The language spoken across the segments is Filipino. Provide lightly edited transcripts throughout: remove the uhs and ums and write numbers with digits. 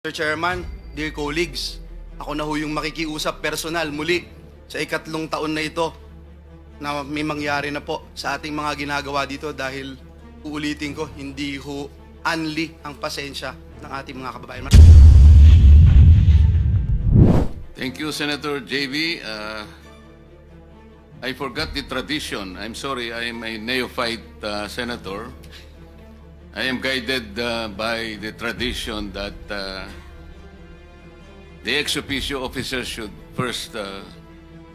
Mr. Chairman, dear colleagues, ako na ho yung makikiusap personal muli sa ikatlong taon na ito na may mangyari na po sa ating mga ginagawa dito dahil uulitin ko, hindi ho anli ang pasensya ng ating mga kababayan. Thank you, Senator JV. I forgot the tradition. I'm sorry, I am a neophyte senator. I am guided by the tradition that the ex officio officers should first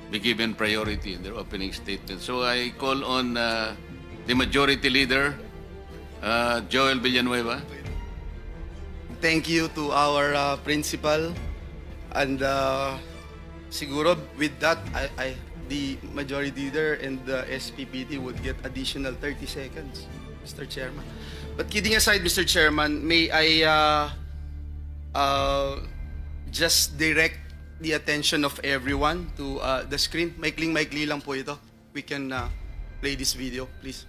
be given priority in their opening statement. So I call on the majority leader, Joel Villanueva. Thank you to our principal and siguro with that, the majority leader and the SPPD would get additional 30 seconds, Mr. Chairman. But kidding aside, Mr. Chairman, may I just direct the attention of everyone to the screen? Maikling-maikli lang po ito. We can play this video, please.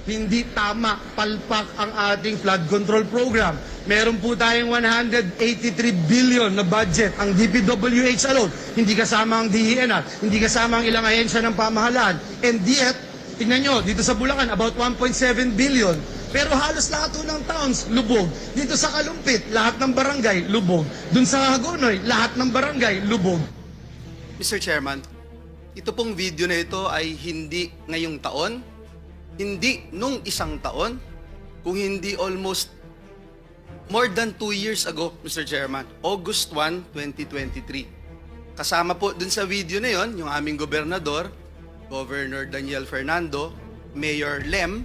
Hindi tama, palpak ang ating flood control program. Meron po tayong 183 billion na budget ang DPWH alone. Hindi kasama ang DENR, hindi kasama ang ilang ahensya ng pamahalaan. And yet, tingnan nyo, dito sa Bulacan, about 1.7 billion. Pero halos lahat ng towns, lubog. Dito sa Kalumpit, lahat ng barangay, lubog. Dun sa Hagonoy, lahat ng barangay, lubog. Mr. Chairman, ito pong video na ito ay hindi ngayong taon, hindi nung isang taon, kung hindi almost more than 2 years ago, Mr. Chairman, August 1, 2023. Kasama po dun sa video na yon yung aming gobernador, Governor Daniel Fernando, Mayor Lem,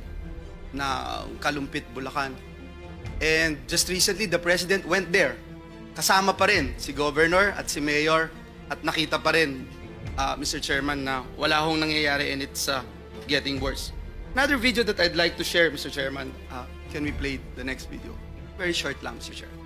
na Kalumpit, Bulacan. And just recently, the President went there. Kasama pa rin si Governor at si Mayor at nakita pa rin, Mr. Chairman, na wala hong nangyayari and it's getting worse. Another video that I'd like to share, Mr. Chairman, can we play the next video? Very short lang, Mr. Chairman.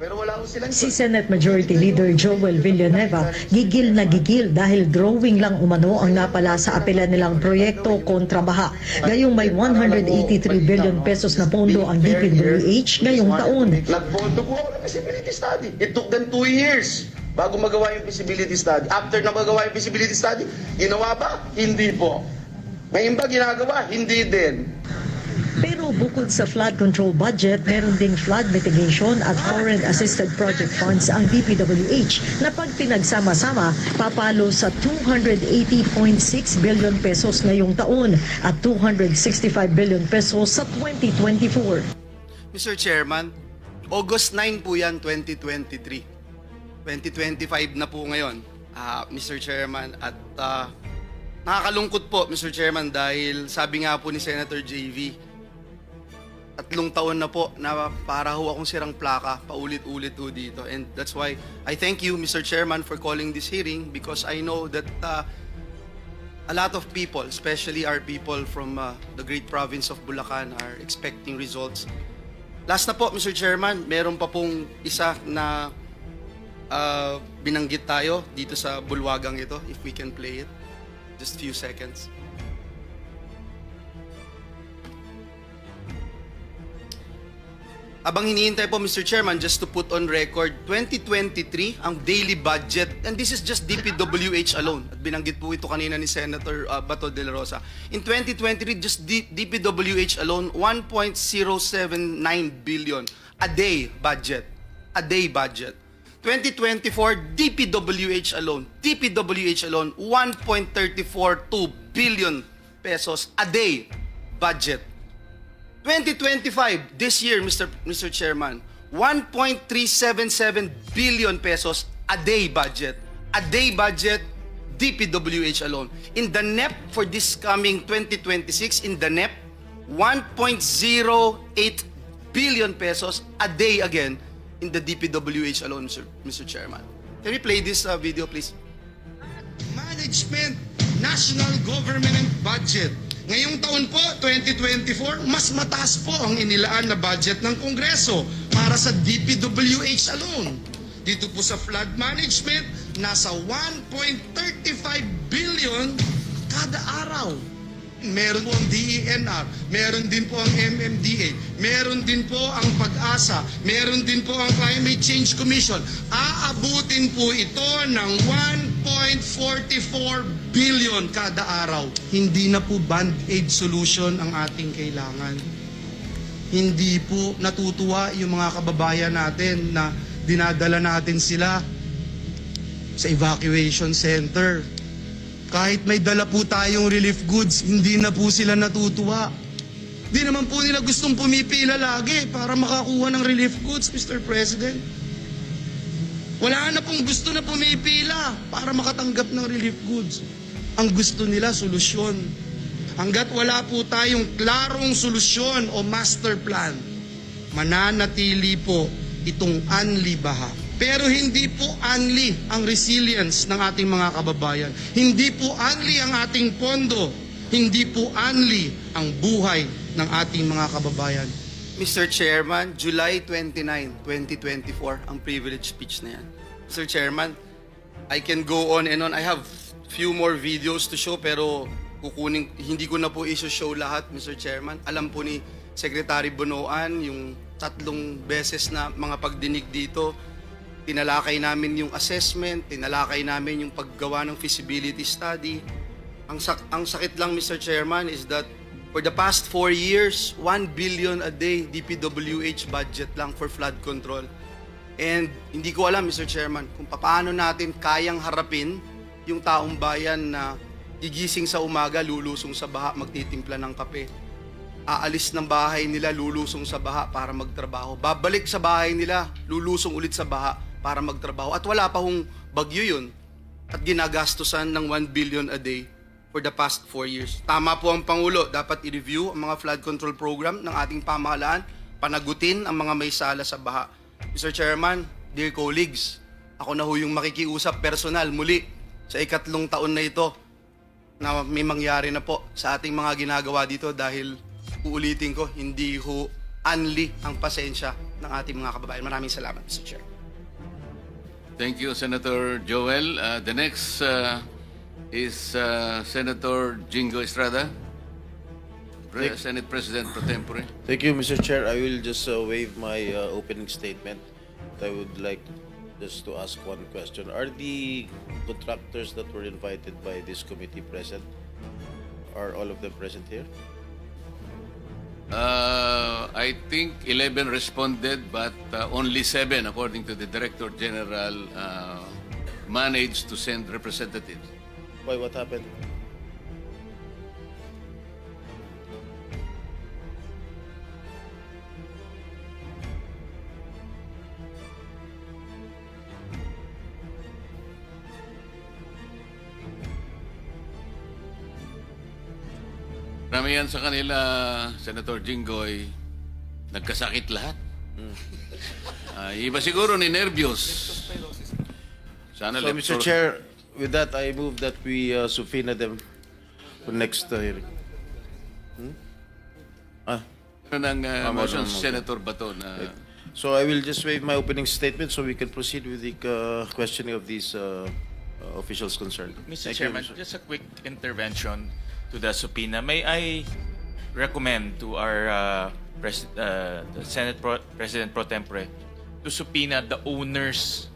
Pero wala ko silang... Si Senate Majority Leader Joel Villanueva gigil na gigil dahil drawing lang umano ang napala sa apela nilang proyekto kontra baha. Gayong may 183 billion pesos na pondo ang DPWH ngayong taon. Nagpondo po ako ng feasibility study. It took them 2 years bago magawa yung feasibility study. After na magawa yung feasibility study, ginawa ba? Hindi po. Ngayon ba ginagawa? Hindi din. Pero bukod sa flood control budget, meron ding flood mitigation at foreign assisted project funds ang DPWH na pag pinagsama-sama, papalo sa 280.6 billion pesos ngayong taon at 265 billion pesos sa 2024. Mr. Chairman, August 9 po yan, 2023. 2025 na po ngayon, Mr. Chairman. At nakakalungkot po, Mr. Chairman, dahil sabi nga po ni Senator JV, 3 taon na po na para ho akong sirang plaka, paulit-ulit ho dito. And that's why I thank you, Mr. Chairman, for calling this hearing because I know that a lot of people, especially our people from the great province of Bulacan, are expecting results. Last na po, Mr. Chairman, meron pa pong isa na binanggit tayo dito sa bulwagang ito, if we can play it. Just few seconds. Abang hinihintay po, Mr. Chairman, just to put on record, 2023, ang daily budget, and this is just DPWH alone, at binanggit po ito kanina ni Senator Bato de la Rosa. In 2023, just DPWH alone, 1.079 billion a day budget. A day budget. 2024, DPWH alone, 1.342 billion pesos a day budget. 2025, this year, Mr. Chairman, 1.377 billion pesos a day budget. A day budget, DPWH alone. In the NEP for this coming 2026, in the NEP, 1.08 billion pesos a day again in the DPWH alone, Mr. Chairman. Can we play this video, please? Management, National Government Budget. Ngayong taon po, 2024, mas mataas po ang inilaan na budget ng Kongreso para sa DPWH alone. Dito po sa flood management, nasa 1.35 billion kada araw. Meron po ang DENR, meron din po ang MMDA, meron din po ang PAG-ASA, meron din po ang Climate Change Commission. Aabutin po ito ng 1.44 billion kada araw. Hindi na po band-aid solution ang ating kailangan. Hindi po natutuwa yung mga kababayan natin na dinadala natin sila sa evacuation center. Kahit may dala po tayong relief goods, hindi na po sila natutuwa. Di naman po nila gustong pumipila lagi para makakuha ng relief goods, Mr. President. Wala na pong gusto na pumipila para makatanggap ng relief goods. Ang gusto nila, solusyon. Hanggat wala po tayong klarong solusyon o master plan, mananatili po itong Anli Baha. Pero hindi po only ang resilience ng ating mga kababayan. Hindi po only ang ating pondo. Hindi po only ang buhay ng ating mga kababayan. Mr. Chairman, July 29, 2024, ang privilege speech na yan. Mr. Chairman, I can go on and on. I have few more videos to show pero hindi ko na po i-show lahat, Mr. Chairman. Alam po ni Secretary Bonoan yung 3 beses na mga pagdinig dito. Tinalakay namin yung assessment, tinalakay namin yung paggawa ng feasibility study. Ang sakit lang, Mr. Chairman, is that for the past 4 years, 1 billion a day DPWH budget lang for flood control. And hindi ko alam, Mr. Chairman, kung paano natin kayang harapin yung taong bayan na gigising sa umaga, lulusong sa baha, magtitimpla ng kape. Aalis ng bahay nila, lulusong sa baha para magtrabaho. Babalik sa bahay nila, lulusong ulit sa baha para magtrabaho. At wala pa hong bagyo yun. At ginagastusan ng 1 billion a day for the past 4 years. Tama po ang Pangulo, dapat i-review ang mga flood control program ng ating pamahalaan, panagutin ang mga may sala sa baha. Mr. Chairman, dear colleagues, ako na ho yung makikiusap personal muli sa 3 taon na ito na may mangyari na po sa ating mga ginagawa dito dahil uulitin ko, hindi ho anli ang pasensya ng ating mga kababayan. Maraming salamat, Mr. Chair. Thank you, Senator Joel. The next is Senator Jingo Estrada, Senate President pro tempore. Thank you, Mr. Chair. I will just waive my opening statement. I would like just to ask one question. Are the contractors that were invited by this committee present? Are all of them present here? I think 11 responded, but only 7, according to the Director General, managed to send representatives. Why, what happened? Karamihan sa kanila, Senator Jinggoy, nagkasakit lahat. Iba siguro ni nervyos. Sana So, Mr. Chair, with that, I move that we subpoena them for next hearing. ng motion, motion. Senator Bato na So I will just waive my opening statement so we can proceed with the questioning of these officials concerned. Mr. Thank you, Chairman, just a quick intervention to the subpoena. May I recommend to our the Senate President pro tempore to subpoena the owners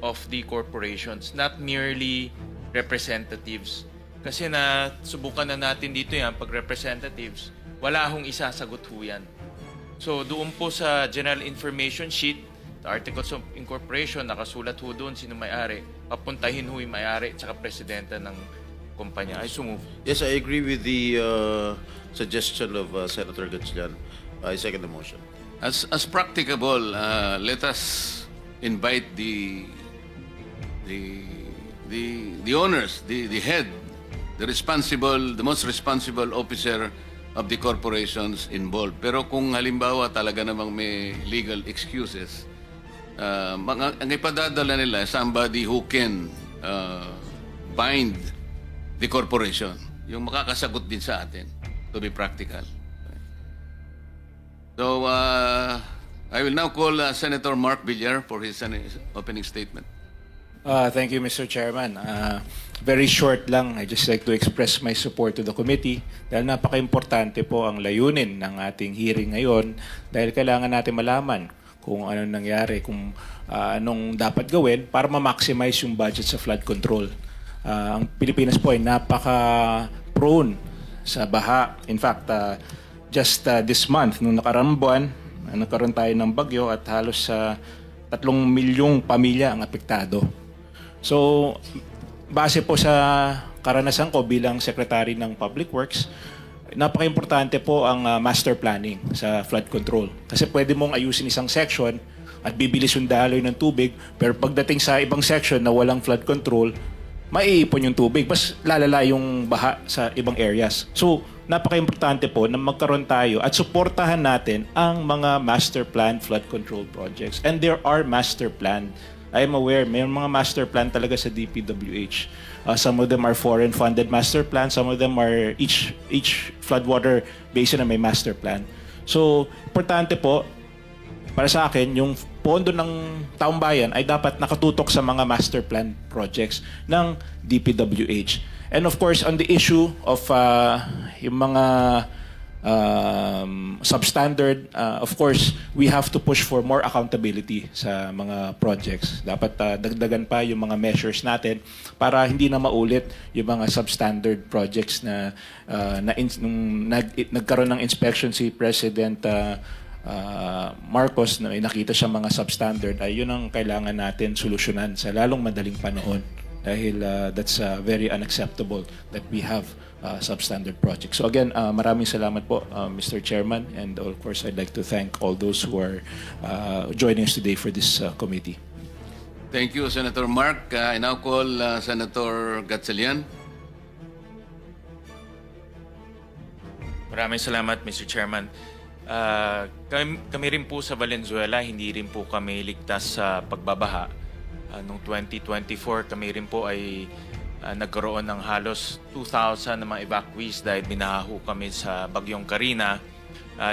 of the corporations, not merely representatives. Kasi na subukan na natin dito yan, pag representatives, wala hong isasagot ho yan. So doon po sa General Information Sheet, the Articles of Incorporation, nakasulat ho doon sino may-ari. Papuntahin ho yung may-ari at saka presidente ng kumpanya. I so move. Yes, I agree with the suggestion of Senator Gatchalian. I second the motion. as practicable, let us invite the owners, the head, the most responsible officer of the corporations involved. Pero kung halimbawa talaga namang may legal excuses, ang ipadadala nila somebody who can bind the corporation, yung makakasagot din sa atin, to be practical. So, I will now call Senator Mark Villar for his opening statement. Thank you, Mr. Chairman. Very short lang, I just like to express my support to the committee dahil napaka-importante po ang layunin ng ating hearing ngayon dahil kailangan natin malaman kung ano nangyari, kung anong dapat gawin para ma-maximize yung budget sa flood control. Ang Pilipinas po ay napaka-prone sa baha. In fact, just this month, nung nakaraang buwan, nagkaroon tayo ng bagyo at halos 3 milyong pamilya ang apektado. So, base po sa karanasan ko bilang Secretary ng Public Works, napaka-importante po ang master planning sa flood control. Kasi pwede mong ayusin isang section at bibilis yung daloy ng tubig, pero pagdating sa ibang section na walang flood control, maiipon yung tubig, mas lalala yung baha sa ibang areas. So, napaka-importante po na magkaroon tayo at suportahan natin ang mga master plan flood control projects. And there are master plan. I am aware, may mga master plan talaga sa DPWH. Some of them are foreign-funded master plan. Some of them are each floodwater basin na may master plan. So, importante po, para sa akin, yung pondo ng taong bayan ay dapat nakatutok sa mga master plan projects ng DPWH. And of course, on the issue of yung mga substandard, of course, we have to push for more accountability sa mga projects. Dapat dagdagan pa yung mga measures natin para hindi na maulit yung mga substandard projects na nung nagkaroon ng inspection si President Marcos na may nakita siya mga substandard, ay yun ang kailangan natin solusyonan sa lalong madaling panahon dahil that's very unacceptable that we have substandard projects. So again, maraming salamat po, Mr. Chairman, and of course I'd like to thank all those who are joining us today for this committee. Thank you, Senator Mark. I now call Senator Gatchalian. Maraming salamat, Mr. Chairman. Kami rin po sa Valenzuela, hindi rin po kami ligtas sa pagbabaha. Noong 2024, kami rin po ay nagkaroon ng halos 2,000 na mga evacuees dahil binaho kami sa Bagyong Karina.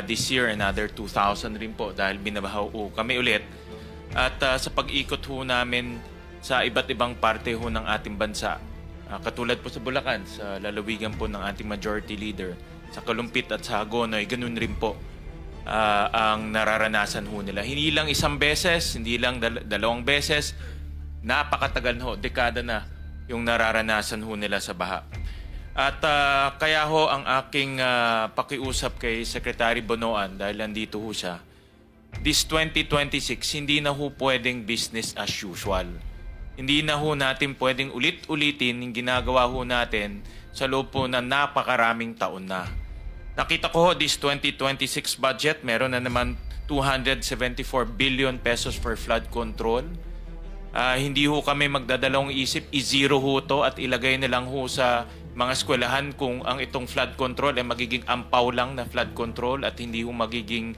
This year, another 2,000 rin po dahil binabaho kami ulit. At sa pag-ikot ho namin sa iba't ibang parte ho ng ating bansa, katulad po sa Bulacan, sa lalawigan po ng ating majority leader, sa Kalumpit at sa Hagonoy, ganun rin po ang nararanasan ho nila. Hindi lang isang beses, hindi lang dalawang beses, napakatagal ho, dekada na yung nararanasan ho nila sa baha. At kaya ho ang aking pakiusap kay Secretary Bonoan, dahil nandito ho siya, this 2026, hindi na ho pwedeng business as usual. Hindi na ho natin pwedeng ulit-ulitin yung ginagawa ho natin sa loob po na napakaraming taon na. Nakita ko ho, this 2026 budget, meron na naman 274 billion pesos for flood control. Hindi ho kami magdadalawang isip, i-zero ho to at ilagay na lang ho sa mga eskwelahan kung ang itong flood control ay magiging ampaw lang na flood control at hindi ho magiging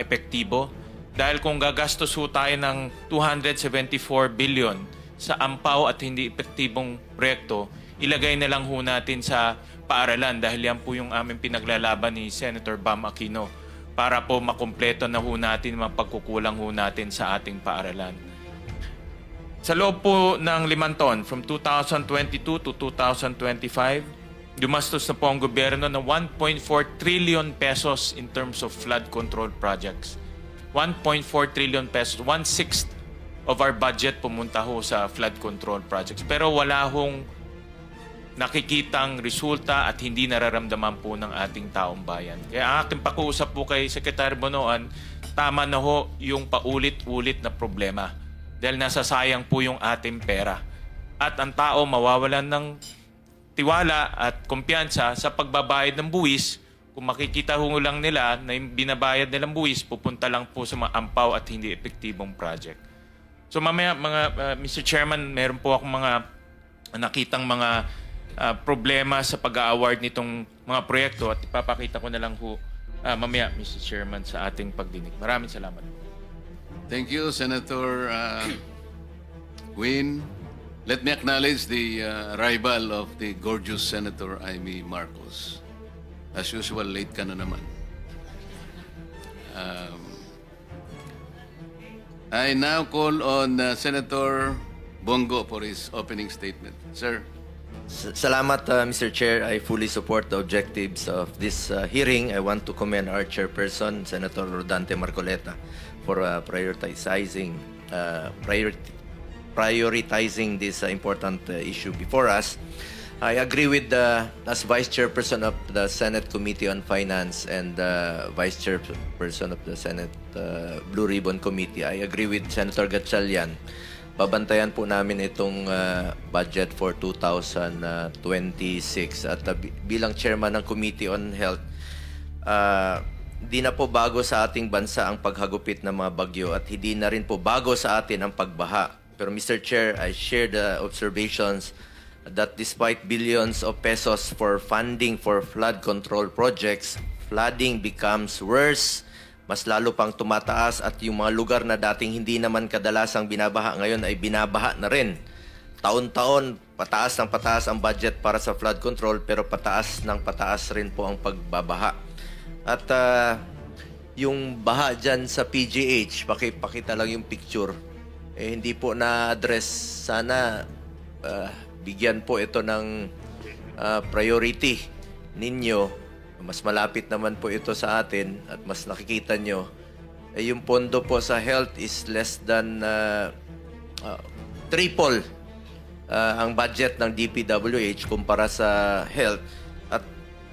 epektibo. Dahil kung gagastos ho tayo ng 274 billion sa ampaw at hindi epektibong proyekto, ilagay na lang ho natin sa paaralan dahil yan po yung aming pinaglalaban ni Senator Bam Aquino para po makumpleto na ho natin mga pagkukulang ho natin sa ating paaralan. Sa loob po ng 5 taon, from 2022 to 2025, dumastos na po ang gobyerno ng 1.4 trillion pesos in terms of flood control projects. 1.4 trillion pesos, 1/6 of our budget pumunta ho sa flood control projects. Pero wala hong nakikitang resulta at hindi nararamdaman po ng ating taong bayan. Kaya ang aking pakiusap po kay Secretary Bonoan, tama na ho yung paulit-ulit na problema. Dahil nasasayang po yung ating pera. At ang tao mawawalan ng tiwala at kumpiyansa sa pagbabayad ng buwis. Kung makikita ho lang nila na yung binabayad nilang buwis, pupunta lang po sa mga ampaw at hindi epektibong project. So mamaya, Mr. Chairman, meron po akong mga nakitang mga problema sa pag-award nitong mga proyekto at ipapakita ko na lang ho mamaya, Mr. Chairman, sa ating pagdinig. Maraming salamat. Thank you, Senator Win. Let me acknowledge the arrival of the gorgeous Senator Amy Marcos. As usual, late ka na naman. I now call on Senator Bongo for his opening statement. Sir. Salamat, Mr. Chair. I fully support the objectives of this hearing. I want to commend our chairperson, Senator Rodante Marcoleta, for prioritizing this important issue before us. I agree with as Vice Chairperson of the Senate Committee on Finance and Vice Chairperson of the Senate Blue Ribbon Committee. I agree with Senator Gatchalian. Babantayan po namin itong budget for 2026 at bilang chairman ng Committee on Health, di na po bago sa ating bansa ang paghagupit ng mga bagyo at hindi na rin po bago sa atin ang pagbaha. Pero Mr. Chair, I share the observations that despite billions of pesos for funding for flood control projects, flooding becomes worse. Mas lalo pang tumataas at yung mga lugar na dating hindi naman kadalasang binabaha ngayon ay binabaha na rin. Taon-taon, pataas ng pataas ang budget para sa flood control pero pataas ng pataas rin po ang pagbabaha. At yung baha dyan sa PGH, pakita lang yung picture, hindi po na-address. Sana bigyan po ito ng priority ninyo. Mas malapit naman po ito sa atin at mas nakikita nyo, yung pondo po sa health is less than triple ang budget ng DPWH kumpara sa health. At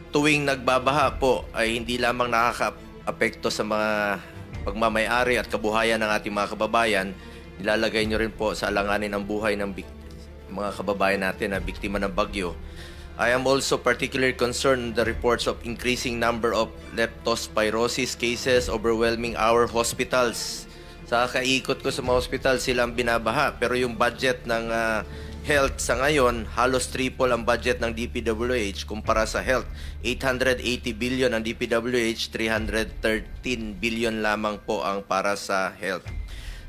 tuwing nagbabaha po ay hindi lamang nakaka-apekto sa mga pagmamayari at kabuhayan ng ating mga kababayan, nilalagay nyo rin po sa alanganin ang buhay ng mga kababayan natin na biktima ng bagyo. I am also particularly concerned the reports of increasing number of leptospirosis cases overwhelming our hospitals. Sa kaikot ko sa mga hospital, sila ang binabaha. Pero yung budget ng health sa ngayon, halos triple ang budget ng DPWH kumpara sa health. 880 billion ang DPWH, 313 billion lamang po ang para sa health.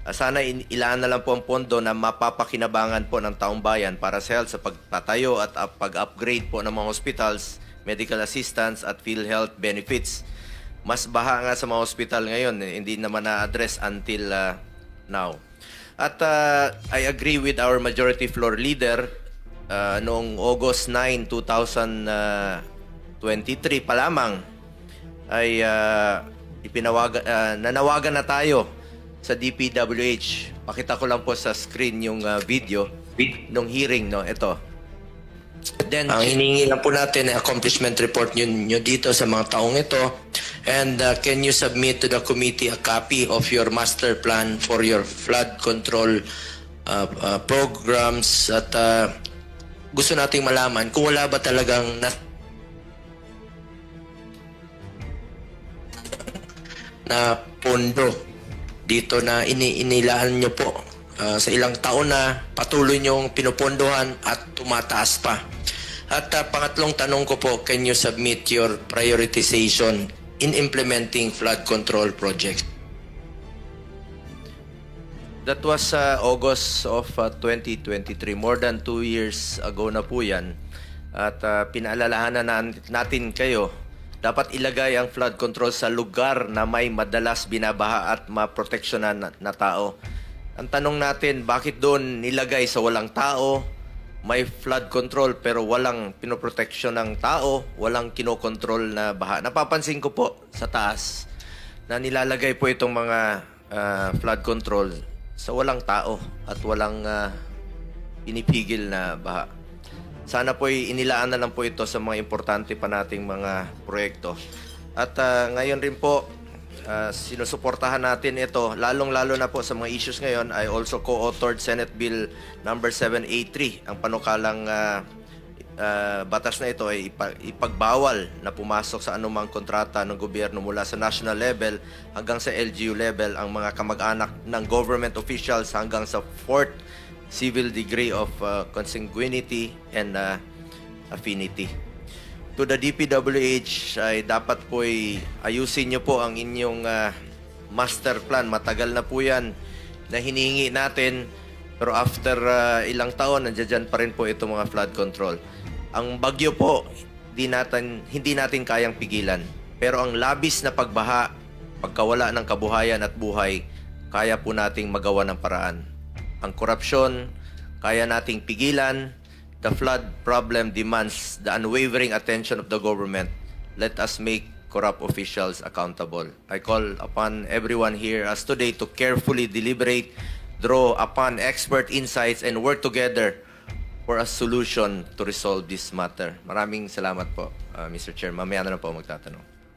Sana ilaan na lang po ang pondo na mapapakinabangan po ng taong bayan para sa health sa pagtatayo at pag-upgrade po ng mga hospitals, medical assistance at PhilHealth benefits. Mas baha nga sa mga hospital ngayon, hindi naman na-address until now. At I agree with our majority floor leader noong August 9, 2023 pa lamang ay nanawagan na tayo sa DPWH. Pakita ko lang po sa screen yung video nung hearing, no? Ito. Then, ang hinihingi lang po natin ay accomplishment report nyo dito sa mga taong ito. And can you submit to the committee a copy of your master plan for your flood control programs? At gusto nating malaman kung wala ba talagang na pondo dito na inilaan nyo po sa ilang taon na patuloy nyong pinupondohan at tumataas pa. At pangatlong tanong ko po, can you submit your prioritization in implementing flood control projects? That was August of 2023. More than 2 years ago na po yan. At pinaalalahanan natin kayo, dapat ilagay ang flood control sa lugar na may madalas binabaha at maproteksyonan na tao. Ang tanong natin, bakit doon nilagay sa walang tao, may flood control pero walang pinoproteksyon ng tao, walang kinokontrol na baha? Napapansin ko po sa taas na nilalagay po itong mga flood control sa walang tao at walang pinipigil na baha. Sana po inilaan na lang po ito sa mga importante pa nating mga proyekto. At ngayon rin po, sinusuportahan natin ito, lalong-lalo na po sa mga issues ngayon. I also co-authored Senate Bill number 783. Ang panukalang batas na ito ay ipagbawal na pumasok sa anumang kontrata ng gobyerno mula sa national level hanggang sa LGU level ang mga kamag-anak ng government officials hanggang sa 4th civil degree of consanguinity and affinity. To the DPWH, ay dapat po ayusin nyo po ang inyong master plan. Matagal na po yan na hinihingi natin, pero after ilang taon, nandiyan pa rin po itong mga flood control. Ang bagyo po, hindi natin kayang pigilan. Pero ang labis na pagbaha, pagkawala ng kabuhayan at buhay, kaya po nating magawa ng paraan. Ang korupsyon, kaya nating pigilan. The flood problem demands the unwavering attention of the government. Let us make corrupt officials accountable. I call upon everyone here as today to carefully deliberate, draw upon expert insights, and work together for a solution to resolve this matter. Maraming salamat po, Mr. Chair. Mamaya na lang po magtatanong.